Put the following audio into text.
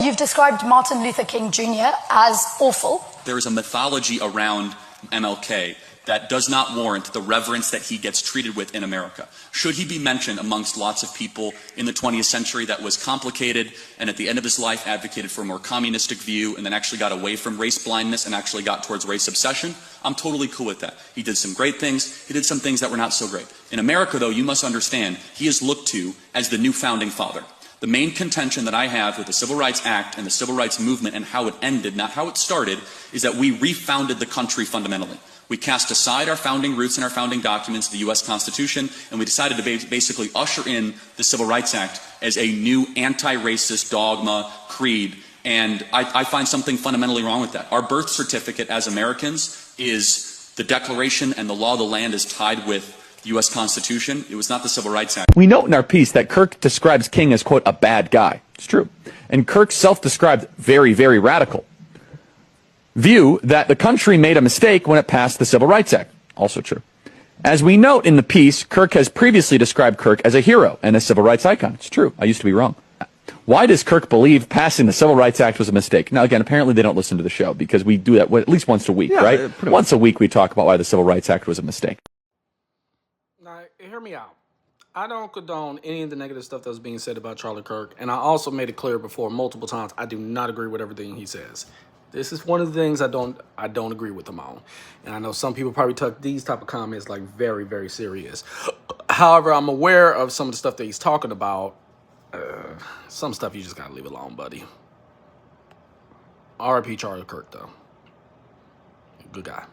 you've described Martin Luther King Jr. as awful. There is a mythology around MLK that does not warrant the reverence that he gets treated with in America. Should he be mentioned amongst lots of people in the 20th century that was complicated and at the end of his life advocated for a more communistic view and then actually got away from race blindness and actually got towards race obsession? I'm totally cool with that. He did some great things. He did some things that were not so great. In America, though, you must understand, he is looked to as the new founding father. The main contention that I have with the Civil Rights Act and the Civil Rights Movement and how it ended, not how it started, is that we refounded the country fundamentally. We cast aside our founding roots and our founding documents, the U.S. Constitution, and we decided to basically usher in the Civil Rights Act as a new anti-racist dogma, creed, and I find something fundamentally wrong with that. Our birth certificate as Americans is the Declaration, and the law of the land is tied with the U.S. Constitution. It was not the Civil Rights Act. We note in our piece that Kirk describes King as, quote, a bad guy. It's true. And Kirk's self-described very, very radical view that the country made a mistake when it passed the Civil Rights Act. Also true. As we note in the piece, Kirk has previously described Kirk as a hero and a civil rights icon. It's true. I used to be wrong. Why does Kirk believe passing the Civil Rights Act was a mistake? Now, again, apparently they don't listen to the show because we do that at least once a week, right? Once a week we talk about why the Civil Rights Act was a mistake. Now, hear me out. I don't condone any of the negative stuff that was being said about Charlie Kirk, and I also made it clear before multiple times I do not agree with everything he says. This is one of the things I don't agree with him on. And I know some people probably took these type of comments like very, very serious. However, I'm aware of some of the stuff that he's talking about. Some stuff you just gotta leave alone, buddy. R.I.P. Charlie Kirk, though. Good guy.